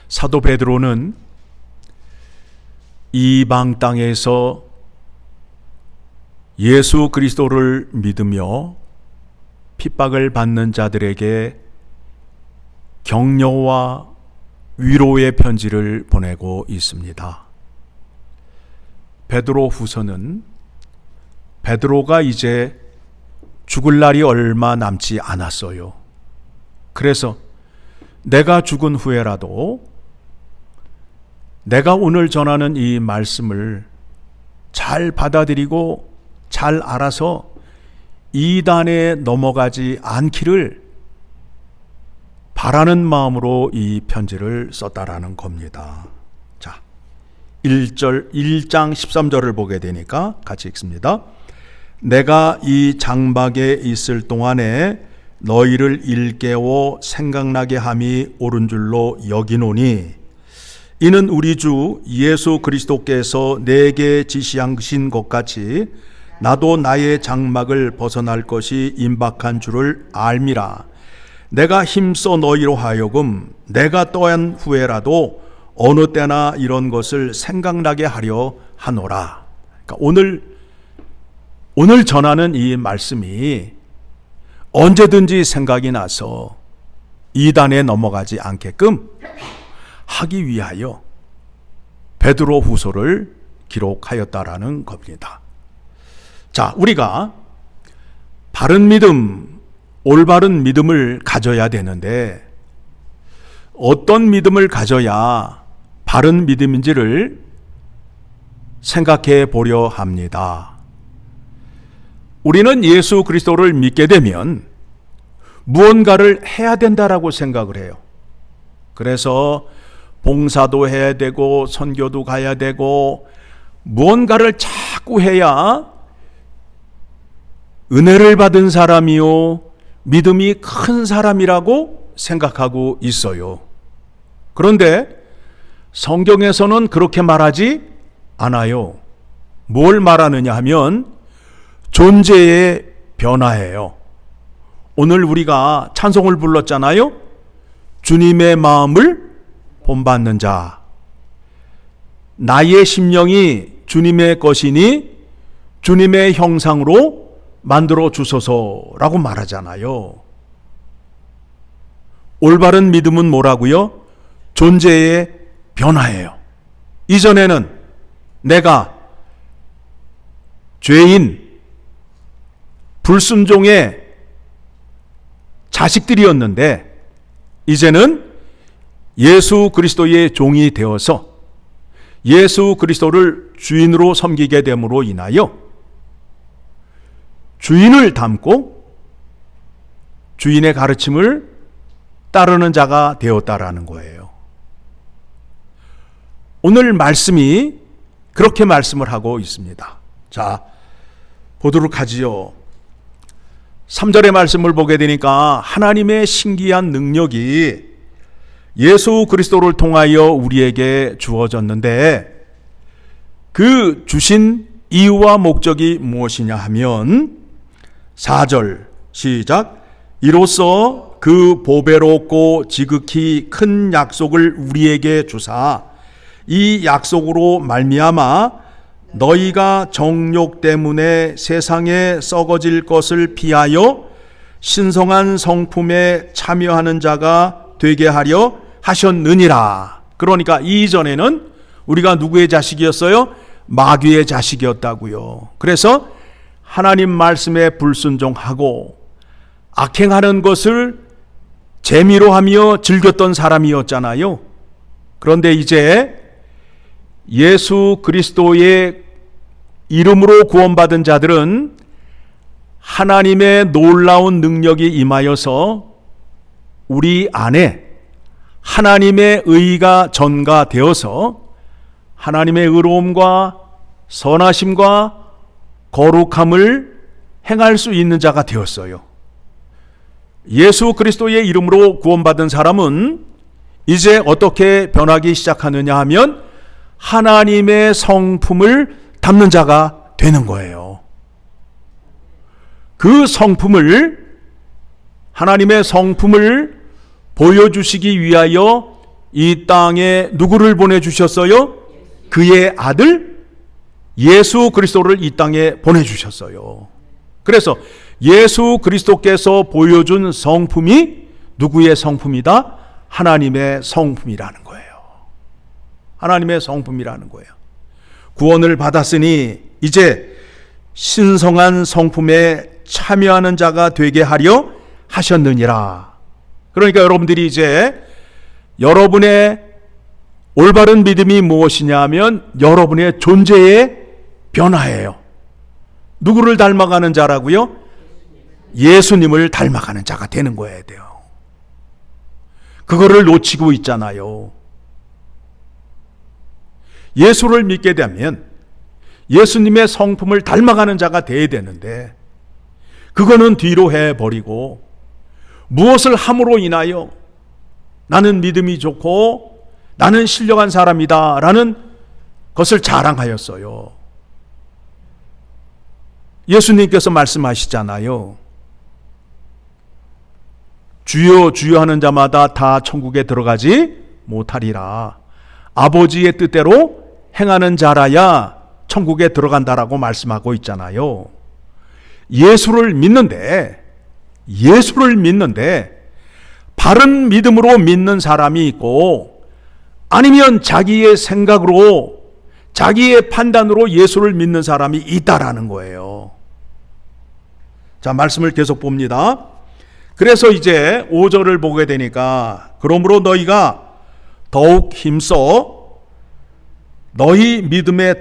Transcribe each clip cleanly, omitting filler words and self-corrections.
사도 베드로는 이방 땅에서 예수 그리스도를 믿으며 핍박을 받는 자들에게 격려와 위로의 편지를 보내고 있습니다. 베드로 후서는 베드로가 이제 죽을 날이 얼마 남지 않았어요. 그래서 내가 죽은 후에라도 내가 오늘 전하는 이 말씀을 잘 받아들이고 잘 알아서 이단에 넘어가지 않기를 바라는 마음으로 이 편지를 썼다라는 겁니다. 자, 1장 13절을 보게 되니까 같이 읽습니다. 내가 이 장막에 있을 동안에 너희를 일깨워 생각나게 함이 옳은 줄로 여기노니 이는 우리 주 예수 그리스도께서 내게 지시하신 것 같이 나도 나의 장막을 벗어날 것이 임박한 줄을 알미라. 내가 힘써 너희로 하여금 내가 떠난 후에라도 어느 때나 이런 것을 생각나게 하려 하노라. 그러니까 오늘 전하는 이 말씀이 언제든지 생각이 나서 이단에 넘어가지 않게끔 하기 위하여 베드로 후서를 기록하였다라는 겁니다. 자, 우리가 바른 믿음, 올바른 믿음을 가져야 되는데 어떤 믿음을 가져야 바른 믿음인지를 생각해 보려 합니다. 우리는 예수 그리스도를 믿게 되면 무언가를 해야 된다라고 생각을 해요. 그래서 봉사도 해야 되고 선교도 가야 되고 무언가를 자꾸 해야 은혜를 받은 사람이요 믿음이 큰 사람이라고 생각하고 있어요. 그런데 성경에서는 그렇게 말하지 않아요. 뭘 말하느냐 하면 존재의 변화예요. 오늘 우리가 찬송을 불렀잖아요. 주님의 마음을 본받는 자. 나의 심령이 주님의 것이니 주님의 형상으로 만들어 주소서라고 말하잖아요. 올바른 믿음은 뭐라고요? 존재의 변화예요. 이전에는 내가 죄인, 불순종의 자식들이었는데 이제는 예수 그리스도의 종이 되어서 예수 그리스도를 주인으로 섬기게 됨으로 인하여 주인을 닮고 주인의 가르침을 따르는 자가 되었다라는 거예요. 오늘 말씀이 그렇게 말씀을 하고 있습니다. 자, 보도록 하지요. 3절의 말씀을 보게 되니까 하나님의 신기한 능력이 예수 그리스도를 통하여 우리에게 주어졌는데 그 주신 이유와 목적이 무엇이냐 하면 4절 시작. 이로써 그 보배롭고 지극히 큰 약속을 우리에게 주사 이 약속으로 말미암아 너희가 정욕 때문에 세상에 썩어질 것을 피하여 신성한 성품에 참여하는 자가 되게 하려 하셨느니라. 그러니까 이전에는 우리가 누구의 자식이었어요? 마귀의 자식이었다고요. 그래서 하나님 말씀에 불순종하고 악행하는 것을 재미로 하며 즐겼던 사람이었잖아요. 그런데 이제 예수 그리스도의 이름으로 구원받은 자들은 하나님의 놀라운 능력이 임하여서 우리 안에 하나님의 의가 전가되어서 하나님의 의로움과 선하심과 거룩함을 행할 수 있는 자가 되었어요. 예수 그리스도의 이름으로 구원받은 사람은 이제 어떻게 변하기 시작하느냐 하면 하나님의 성품을 담는 자가 되는 거예요. 그 성품을, 하나님의 성품을 보여주시기 위하여 이 땅에 누구를 보내주셨어요? 그의 아들 예수 그리스도를 이 땅에 보내주셨어요. 그래서 예수 그리스도께서 보여준 성품이 누구의 성품이다? 하나님의 성품이라는 거예요. 하나님의 성품이라는 거예요. 구원을 받았으니 이제 신성한 성품에 참여하는 자가 되게 하려 하셨느니라. 그러니까 여러분들이 이제 여러분의 올바른 믿음이 무엇이냐 하면 여러분의 존재의 변화예요. 누구를 닮아가는 자라고요? 예수님을 닮아가는 자가 되는 거야 돼요. 그거를 놓치고 있잖아요. 예수를 믿게 되면 예수님의 성품을 닮아가는 자가 돼야 되는데 그거는 뒤로 해버리고 무엇을 함으로 인하여 나는 믿음이 좋고 나는 신령한 사람이다 라는 것을 자랑하였어요. 예수님께서 말씀하시잖아요. 주여 주여 하는 자마다 다 천국에 들어가지 못하리라. 아버지의 뜻대로 행하는 자라야 천국에 들어간다라고 말씀하고 있잖아요. 예수를 믿는데 바른 믿음으로 믿는 사람이 있고 아니면 자기의 생각으로 자기의 판단으로 예수를 믿는 사람이 있다라는 거예요. 자, 말씀을 계속 봅니다. 그래서 이제 5절을 보게 되니까 그러므로 너희가 더욱 힘써 너희 믿음의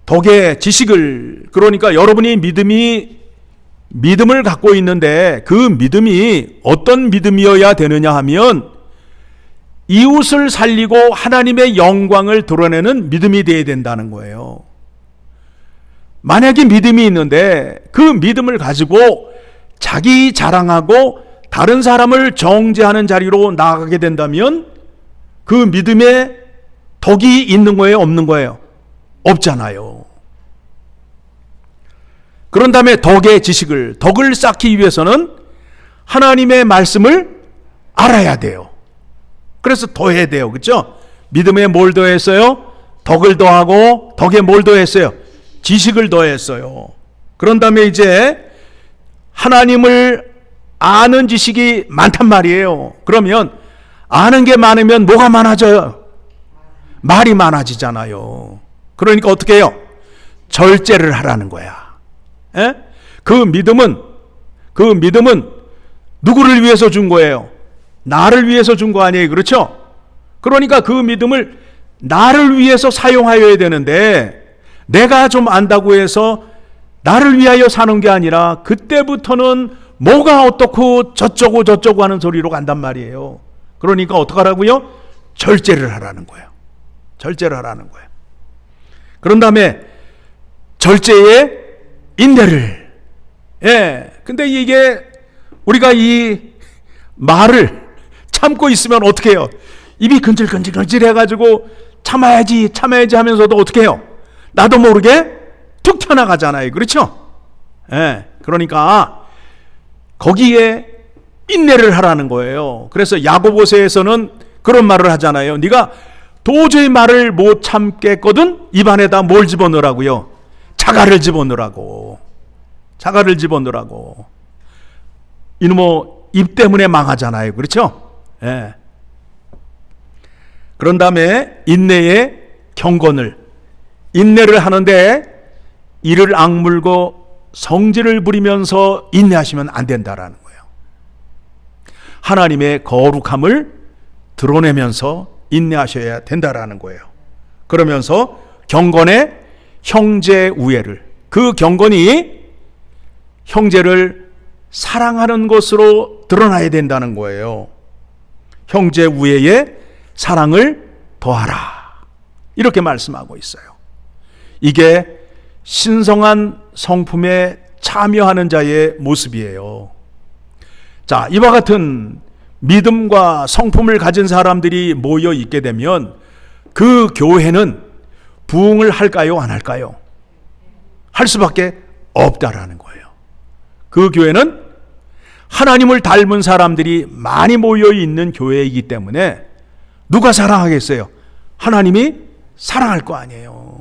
덕의 지식을, 그러니까 여러분이 믿음을 갖고 있는데 그 믿음이 어떤 믿음이어야 되느냐 하면 이웃을 살리고 하나님의 영광을 드러내는 믿음이 되어야 된다는 거예요. 만약에 믿음이 있는데 그 믿음을 가지고 자기 자랑하고 다른 사람을 정죄하는 자리로 나아가게 된다면 그 믿음에 덕이 있는 거예요? 없는 거예요? 없잖아요. 그런 다음에 덕을 쌓기 위해서는 하나님의 말씀을 알아야 돼요. 그래서 더해야 돼요. 그렇죠? 믿음에 뭘 더했어요? 덕을 더하고 덕에 뭘 더했어요? 지식을 더했어요. 그런 다음에 이제 하나님을 아는 지식이 많단 말이에요. 그러면 아는 게 많으면 뭐가 많아져요? 말이 많아지잖아요. 그러니까 어떻게 해요? 절제를 하라는 거야. 에? 그 믿음은 누구를 위해서 준 거예요? 나를 위해서 준 거 아니에요. 그렇죠? 그러니까 그 믿음을 나를 위해서 사용하여야 되는데 내가 좀 안다고 해서 나를 위하여 사는 게 아니라 그때부터는 뭐가 어떻고 저쩌고 하는 소리로 간단 말이에요. 그러니까 어떡하라고요? 절제를 하라는 거예요. 절제를 하라는 거예요. 그런 다음에 절제의 인내를. 근데 이게 우리가 이 말을 참고 있으면 어떻게 해요? 입이 근질근질 해가지고 참아야지 하면서도 어떻게 해요? 나도 모르게 툭 튀어나가잖아요. 그렇죠? 그러니까 거기에 인내를 하라는 거예요. 그래서 야고보서에서는 그런 말을 하잖아요. 네가 도저히 말을 못 참겠거든 입안에다 뭘 집어넣으라고요? 자갈을 집어넣으라고. 이놈의 입 때문에 망하잖아요. 그렇죠? 그런 다음에 인내의 인내를 하는데 이를 악물고 성질을 부리면서 인내하시면 안 된다라는 거예요. 하나님의 거룩함을 드러내면서 인내하셔야 된다라는 거예요. 그러면서 경건의 형제 우애를, 그 경건이 형제를 사랑하는 것으로 드러나야 된다는 거예요. 형제 우애에 사랑을 더하라. 이렇게 말씀하고 있어요. 이게 신성한 성품에 참여하는 자의 모습이에요. 자, 이와 같은 믿음과 성품을 가진 사람들이 모여 있게 되면 그 교회는 부흥을 할까요? 안 할까요? 할 수밖에 없다라는 거예요. 그 교회는 하나님을 닮은 사람들이 많이 모여 있는 교회이기 때문에 누가 사랑하겠어요? 하나님이 사랑할 거 아니에요.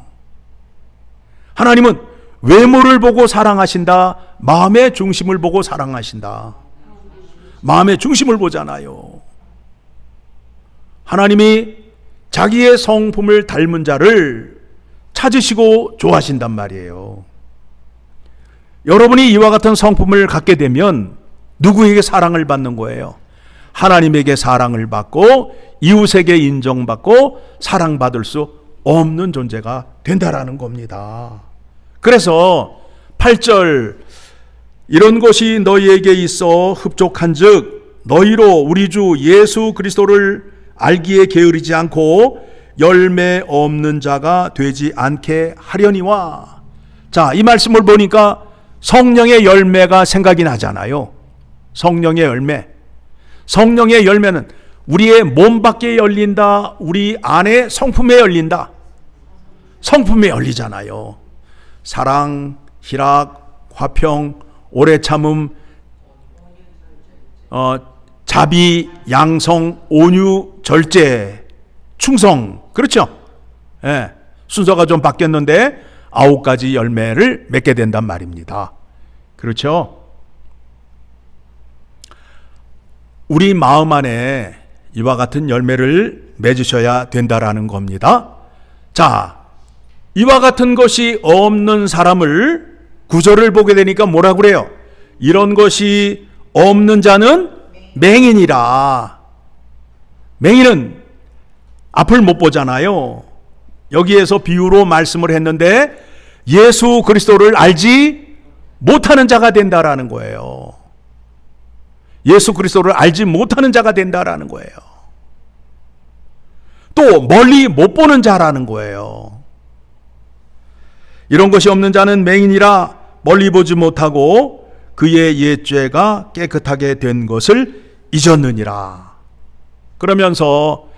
하나님은 외모를 보고 사랑하신다. 마음의 중심을 보고 사랑하신다. 마음의 중심을 보잖아요. 하나님이 자기의 성품을 닮은 자를 찾으시고 좋아하신단 말이에요. 여러분이 이와 같은 성품을 갖게 되면 누구에게 사랑을 받는 거예요? 하나님에게 사랑을 받고 이웃에게 인정받고 사랑받을 수 없는 존재가 된다라는 겁니다. 그래서 8절 이런 것이 너희에게 있어 흡족한즉 너희로 우리 주 예수 그리스도를 알기에 게으르지 않고 열매 없는 자가 되지 않게 하려니와. 자, 이 말씀을 보니까 성령의 열매가 생각이 나잖아요. 성령의 열매. 성령의 열매는 우리의 몸 밖에 열린다. 우리 안에 성품에 열린다. 성품에 열리잖아요. 사랑, 희락, 화평, 오래 참음, 자비, 양성, 온유, 절제, 충성. 그렇죠? 예, 순서가 좀 바뀌었는데 9가지 열매를 맺게 된단 말입니다. 그렇죠? 우리 마음 안에 이와 같은 열매를 맺으셔야 된다라는 겁니다. 자, 이와 같은 것이 없는 사람을 구절을 보게 되니까 뭐라 그래요? 이런 것이 없는 자는 맹인이라. 맹인은 앞을 못 보잖아요. 여기에서 비유로 말씀을 했는데 예수 그리스도를 알지 못하는 자가 된다라는 거예요. 예수 그리스도를 알지 못하는 자가 된다라는 거예요. 또 멀리 못 보는 자라는 거예요. 이런 것이 없는 자는 맹인이라 멀리 보지 못하고 그의 옛죄가 깨끗하게 된 것을 잊었느니라. 그러면서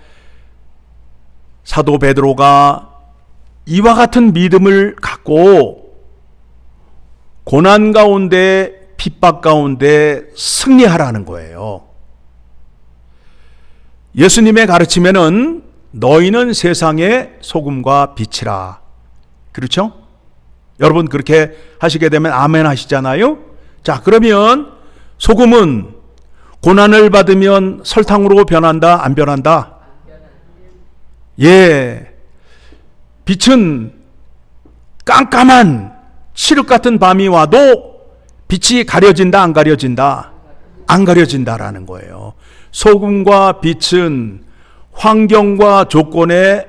사도 베드로가 이와 같은 믿음을 갖고 고난 가운데 핍박 가운데 승리하라는 거예요. 예수님의 가르침에는 너희는 세상의 소금과 빛이라. 그렇죠? 여러분 그렇게 하시게 되면 아멘 하시잖아요. 자, 그러면 소금은 고난을 받으면 설탕으로 변한다, 안 변한다? 예. 빛은 깜깜한 칠흑 같은 밤이 와도 빛이 가려진다, 안 가려진다? 안 가려진다라는 거예요. 소금과 빛은 환경과 조건에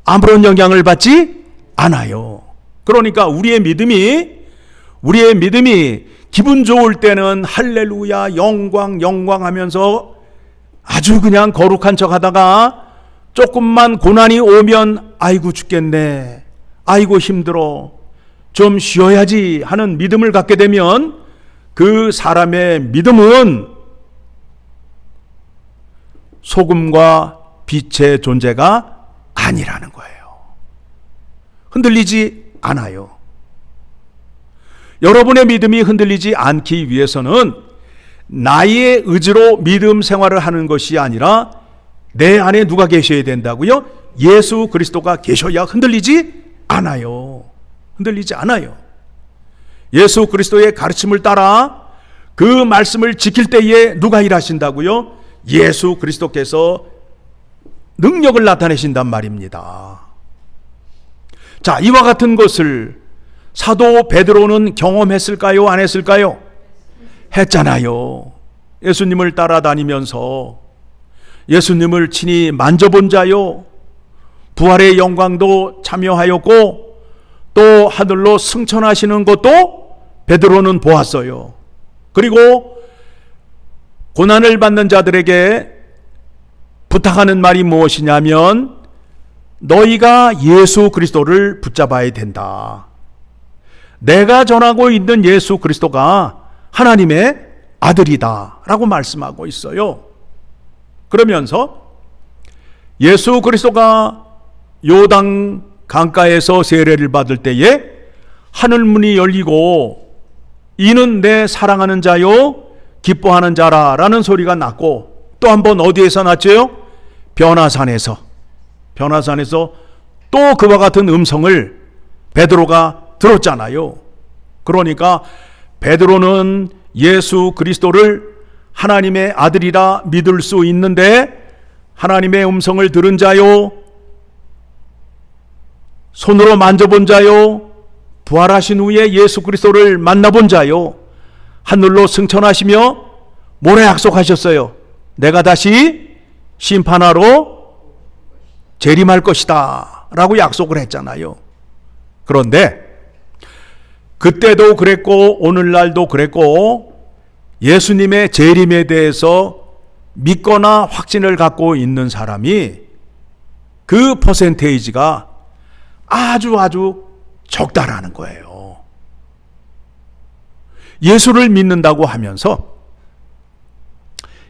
아무런 영향을 받지 않아요. 그러니까 우리의 믿음이 기분 좋을 때는 할렐루야, 영광, 영광 하면서 아주 그냥 거룩한 척 하다가 조금만 고난이 오면 아이고 죽겠네, 아이고 힘들어, 좀 쉬어야지 하는 믿음을 갖게 되면 그 사람의 믿음은 소금과 빛의 존재가 아니라는 거예요. 흔들리지 않아요. 여러분의 믿음이 흔들리지 않기 위해서는 나의 의지로 믿음 생활을 하는 것이 아니라 내 안에 누가 계셔야 된다고요? 예수 그리스도가 계셔야 흔들리지 않아요. 흔들리지 않아요. 예수 그리스도의 가르침을 따라 그 말씀을 지킬 때에 누가 일하신다고요? 예수 그리스도께서 능력을 나타내신단 말입니다. 자, 이와 같은 것을 사도 베드로는 경험했을까요? 안 했을까요? 했잖아요. 예수님을 따라다니면서 예수님을 친히 만져본 자요, 부활의 영광도 참여하였고 또 하늘로 승천하시는 것도 베드로는 보았어요. 그리고 고난을 받는 자들에게 부탁하는 말이 무엇이냐면 너희가 예수 그리스도를 붙잡아야 된다. 내가 전하고 있는 예수 그리스도가 하나님의 아들이다 라고 말씀하고 있어요. 그러면서 예수 그리스도가 요단 강가에서 세례를 받을 때에 하늘문이 열리고 이는 내 사랑하는 자요 기뻐하는 자라 라는 소리가 났고, 또 한 번 어디에서 났죠? 변화산에서 또 그와 같은 음성을 베드로가 들었잖아요. 그러니까 베드로는 예수 그리스도를 하나님의 아들이라 믿을 수 있는데 하나님의 음성을 들은 자요, 손으로 만져본 자요, 부활하신 후에 예수 그리스도를 만나본 자요, 하늘로 승천하시며 뭐라 약속하셨어요? 내가 다시 심판하러 재림할 것이다 라고 약속을 했잖아요. 그런데 그때도 그랬고 오늘날도 그랬고 예수님의 재림에 대해서 믿거나 확신을 갖고 있는 사람이 그 퍼센테이지가 아주 적다라는 거예요. 예수를 믿는다고 하면서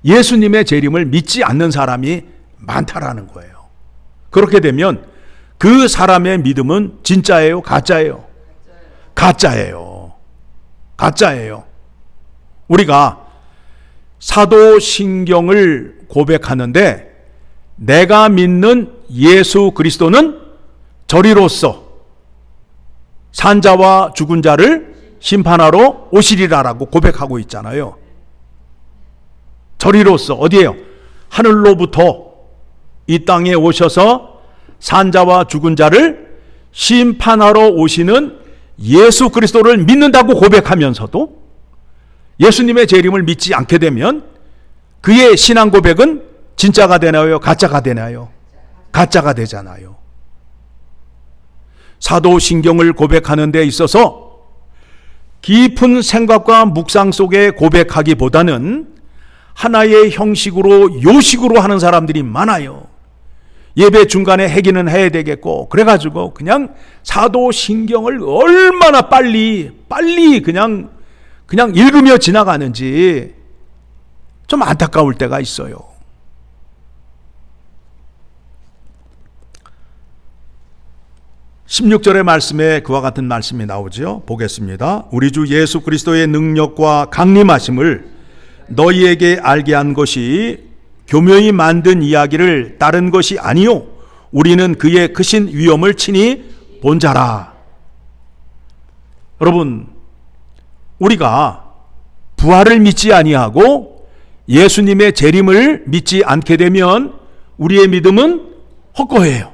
예수님의 재림을 믿지 않는 사람이 많다라는 거예요. 그렇게 되면 그 사람의 믿음은 진짜예요? 가짜예요? 가짜예요. 우리가 사도신경을 고백하는데 내가 믿는 예수 그리스도는 저리로서 산자와 죽은 자를 심판하러 오시리라라고 고백하고 있잖아요. 저리로서 어디예요? 하늘로부터 이 땅에 오셔서 산자와 죽은 자를 심판하러 오시는 예수 그리스도를 믿는다고 고백하면서도 예수님의 재림을 믿지 않게 되면 그의 신앙 고백은 진짜가 되나요? 가짜가 되나요? 가짜가 되잖아요. 사도신경을 고백하는 데 있어서 깊은 생각과 묵상 속에 고백하기보다는 하나의 형식으로 요식으로 하는 사람들이 많아요. 예배 중간에 회개는 해야 되겠고 그래가지고 그냥 사도신경을 얼마나 빨리 그냥 읽으며 지나가는지 좀 안타까울 때가 있어요. 16절의 말씀에 그와 같은 말씀이 나오죠. 보겠습니다. 우리 주 예수 그리스도의 능력과 강림하심을 너희에게 알게 한 것이 교묘히 만든 이야기를 따른 것이 아니요 우리는 그의 크신 위엄을 친히 본 자라. 여러분, 우리가 부활을 믿지 아니하고 예수님의 재림을 믿지 않게 되면 우리의 믿음은 헛거예요.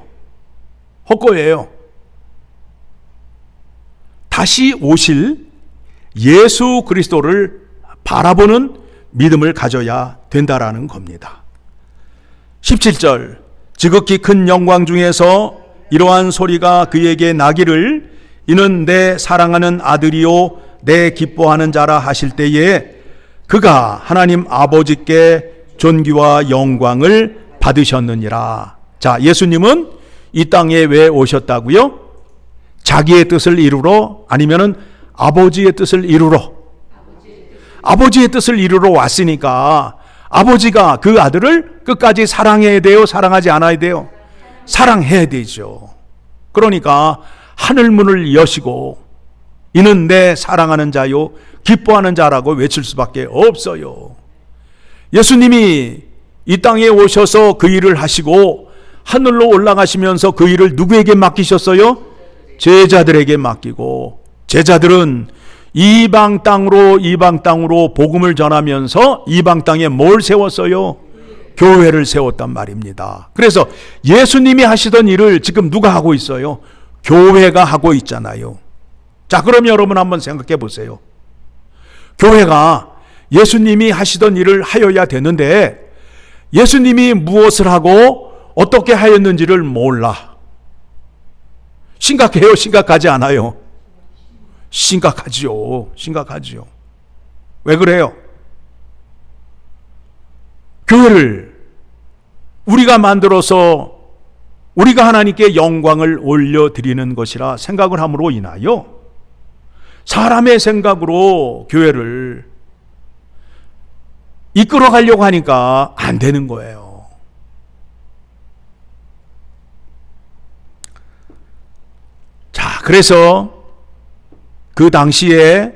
다시 오실 예수 그리스도를 바라보는 믿음을 가져야 된다라는 겁니다. 17절, 지극히 큰 영광 중에서 이러한 소리가 그에게 나기를 이는 내 사랑하는 아들이요 내 기뻐하는 자라 하실 때에 그가 하나님 아버지께 존귀와 영광을 받으셨느니라. 자, 예수님은 이 땅에 왜 오셨다고요? 자기의 뜻을 이루러, 아니면은 아버지의 뜻을 이루러. 아버지의 뜻을 이루러 왔으니까 아버지가 그 아들을 끝까지 사랑해야 돼요? 사랑하지 않아야 돼요? 사랑해야 되죠. 그러니까 하늘문을 여시고 이는 내 사랑하는 자요 기뻐하는 자라고 외칠 수밖에 없어요. 예수님이 이 땅에 오셔서 그 일을 하시고 하늘로 올라가시면서 그 일을 누구에게 맡기셨어요? 제자들에게 맡기고, 제자들은 이방 땅으로 복음을 전하면서 이방 땅에 뭘 세웠어요? 교회를 세웠단 말입니다. 그래서 예수님이 하시던 일을 지금 누가 하고 있어요? 교회가 하고 있잖아요. 자, 그럼 여러분 한번 생각해 보세요. 교회가 예수님이 하시던 일을 하여야 되는데 예수님이 무엇을 하고 어떻게 하였는지를 몰라. 심각해요? 심각하지 않아요? 심각하지요. 왜 그래요? 교회를 우리가 만들어서 우리가 하나님께 영광을 올려드리는 것이라 생각을 함으로 인하여 사람의 생각으로 교회를 이끌어 가려고 하니까 안 되는 거예요. 자, 그래서 그 당시에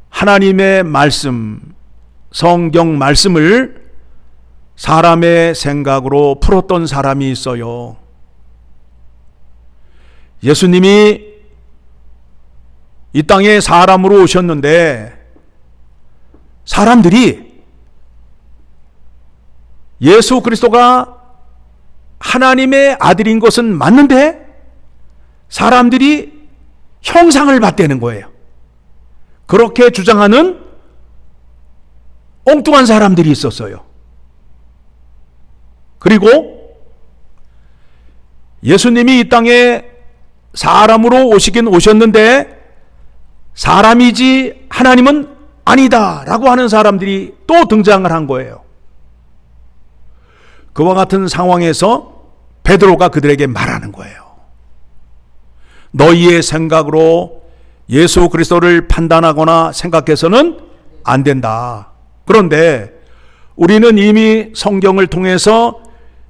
하나님의 말씀, 성경 말씀을 사람의 생각으로 풀었던 사람이 있어요. 예수님이 이 땅에 사람으로 오셨는데 사람들이 예수 그리스도가 하나님의 아들인 것은 맞는데 사람들이 형상을 봤다는 거예요. 그렇게 주장하는 엉뚱한 사람들이 있었어요. 그리고 예수님이 이 땅에 사람으로 오시긴 오셨는데 사람이지 하나님은 아니다 라고 하는 사람들이 또 등장을 한 거예요. 그와 같은 상황에서 베드로가 그들에게 말하는 거예요. 너희의 생각으로 예수 그리스도를 판단하거나 생각해서는 안 된다. 그런데 우리는 이미 성경을 통해서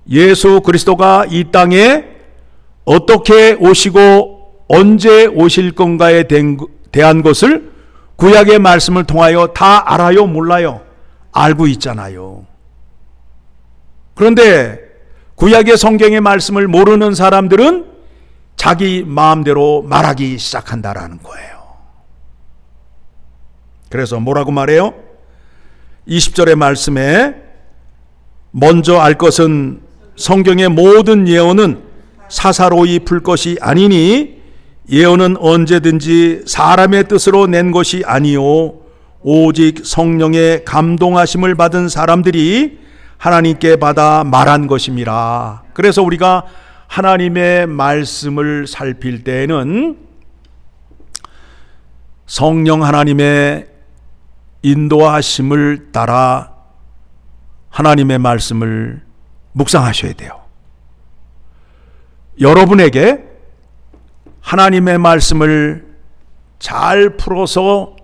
예수 그리스도가 이 땅에 어떻게 오시고 언제 오실 건가에 대한 것을 구약의 말씀을 통하여 다 알아요, 몰라요? 알고 있잖아요. 그런데 구약의 성경의 말씀을 모르는 사람들은 자기 마음대로 말하기 시작한다라는 거예요. 그래서 뭐라고 말해요? 20절의 말씀에 먼저 알 것은 성경의 모든 예언은 사사로이 풀 것이 아니니 예언은 언제든지 사람의 뜻으로 낸 것이 아니요 오직 성령의 감동하심을 받은 사람들이 하나님께 받아 말한 것임이라. 그래서 우리가 하나님의 말씀을 살필 때에는 성령 하나님의 인도하심을 따라 하나님의 말씀을 묵상하셔야 돼요. 여러분에게 하나님의 말씀을 잘 풀어서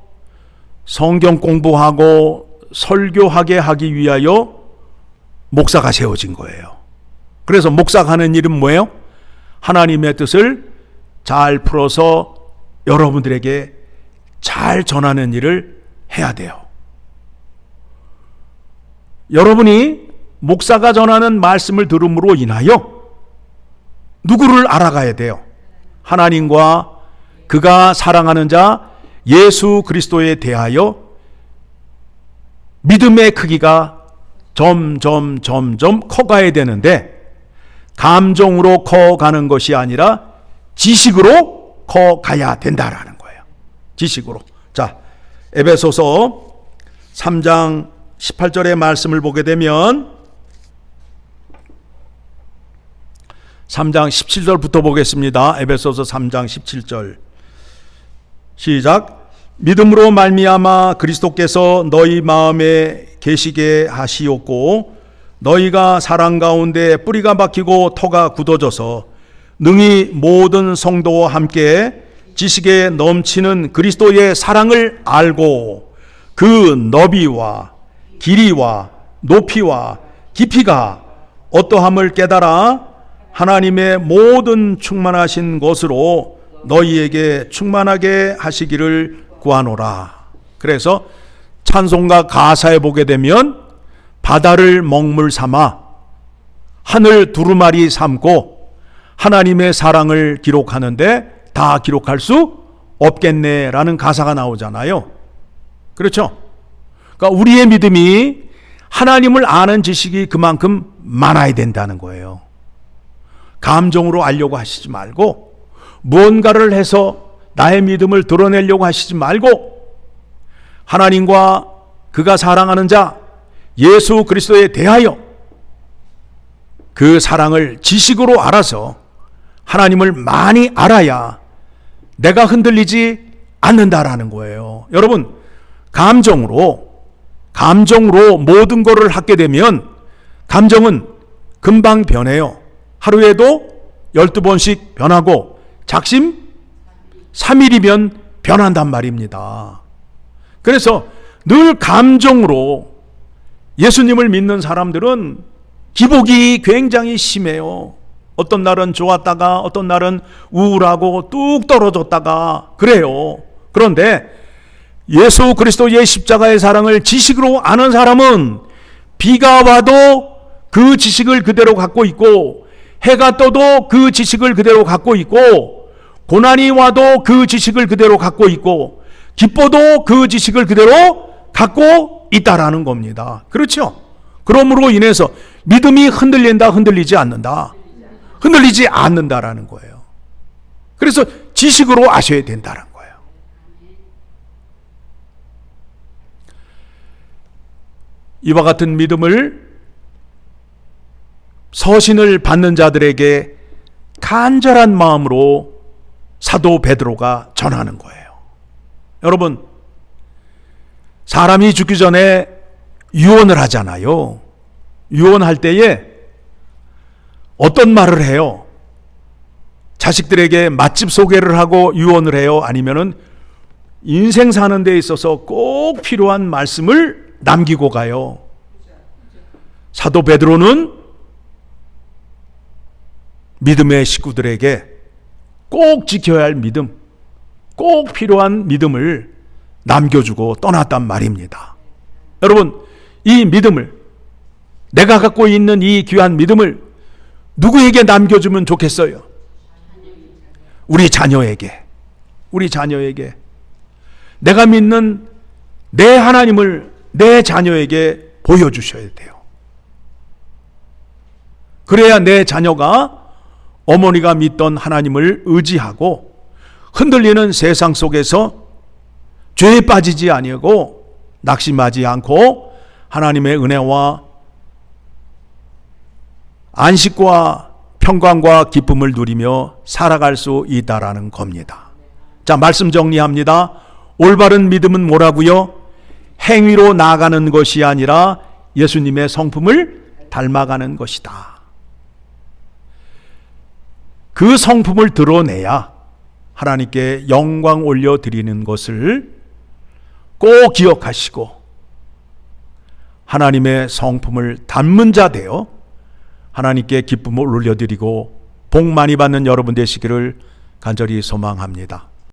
성경 공부하고 설교하게 하기 위하여 목사가 세워진 거예요. 그래서 목사가 하는 일은 뭐예요? 하나님의 뜻을 잘 풀어서 여러분들에게 잘 전하는 일을 해야 돼요. 여러분이 목사가 전하는 말씀을 들음으로 인하여 누구를 알아가야 돼요? 하나님과 그가 사랑하는 자 예수 그리스도에 대하여 믿음의 크기가 점점 커가야 되는데 감정으로 커가는 것이 아니라 지식으로 커가야 된다라는 거예요. 지식으로. 자, 에베소서 3장 18절의 말씀을 보게 되면 3장 17절부터 보겠습니다. 에베소서 3장 17절 시작. 믿음으로 말미암아 그리스도께서 너희 마음에 계시게 하시옵고 너희가 사랑 가운데 뿌리가 박히고 터가 굳어져서 능히 모든 성도와 함께 지식에 넘치는 그리스도의 사랑을 알고 그 너비와 길이와 높이와 깊이가 어떠함을 깨달아 하나님의 모든 충만하신 것으로 너희에게 충만하게 하시기를 구하노라. 그래서 찬송가 가사에 보게 되면 바다를 먹물 삼아 하늘 두루마리 삼고 하나님의 사랑을 기록하는데 다 기록할 수 없겠네라는 가사가 나오잖아요. 그렇죠? 그러니까 우리의 믿음이 하나님을 아는 지식이 그만큼 많아야 된다는 거예요. 감정으로 알려고 하시지 말고 무언가를 해서 나의 믿음을 드러내려고 하시지 말고 하나님과 그가 사랑하는 자 예수 그리스도에 대하여 그 사랑을 지식으로 알아서 하나님을 많이 알아야 내가 흔들리지 않는다라는 거예요. 여러분, 감정으로 모든 것을 하게 되면 감정은 금방 변해요. 하루에도 12번씩 변하고 작심 3일이면 변한단 말입니다. 그래서 늘 감정으로 예수님을 믿는 사람들은 기복이 굉장히 심해요. 어떤 날은 좋았다가 어떤 날은 우울하고 뚝 떨어졌다가 그래요. 그런데 예수 그리스도의 십자가의 사랑을 지식으로 아는 사람은 비가 와도 그 지식을 그대로 갖고 있고, 해가 떠도 그 지식을 그대로 갖고 있고, 고난이 와도 그 지식을 그대로 갖고 있고, 기뻐도 그 지식을 그대로 갖고 있다라는 겁니다. 그렇죠? 그러므로 인해서 믿음이 흔들린다, 흔들리지 않는다. 흔들리지 않는다라는 거예요. 그래서 지식으로 아셔야 된다는 거예요. 이와 같은 믿음을 서신을 받는 자들에게 간절한 마음으로 사도 베드로가 전하는 거예요. 여러분, 사람이 죽기 전에 유언을 하잖아요. 유언할 때에 어떤 말을 해요? 자식들에게 맛집 소개를 하고 유언을 해요? 아니면은 인생 사는 데 있어서 꼭 필요한 말씀을 남기고 가요? 사도 베드로는 믿음의 식구들에게 꼭 지켜야 할 믿음, 꼭 필요한 믿음을 남겨주고 떠났단 말입니다. 여러분, 이 믿음을, 내가 갖고 있는 이 귀한 믿음을 누구에게 남겨주면 좋겠어요? 우리 자녀에게. 우리 자녀에게. 내가 믿는 내 하나님을 내 자녀에게 보여주셔야 돼요. 그래야 내 자녀가 어머니가 믿던 하나님을 의지하고 흔들리는 세상 속에서 죄에 빠지지 아니하고 낙심하지 않고 하나님의 은혜와 안식과 평강과 기쁨을 누리며 살아갈 수 있다라는 겁니다. 자, 말씀 정리합니다. 올바른 믿음은 뭐라고요? 행위로 나아가는 것이 아니라 예수님의 성품을 닮아가는 것이다. 그 성품을 드러내야 하나님께 영광 올려드리는 것을 꼭 기억하시고 하나님의 성품을 닮은 자 되어 하나님께 기쁨을 올려드리고 복 많이 받는 여러분 되시기를 간절히 소망합니다.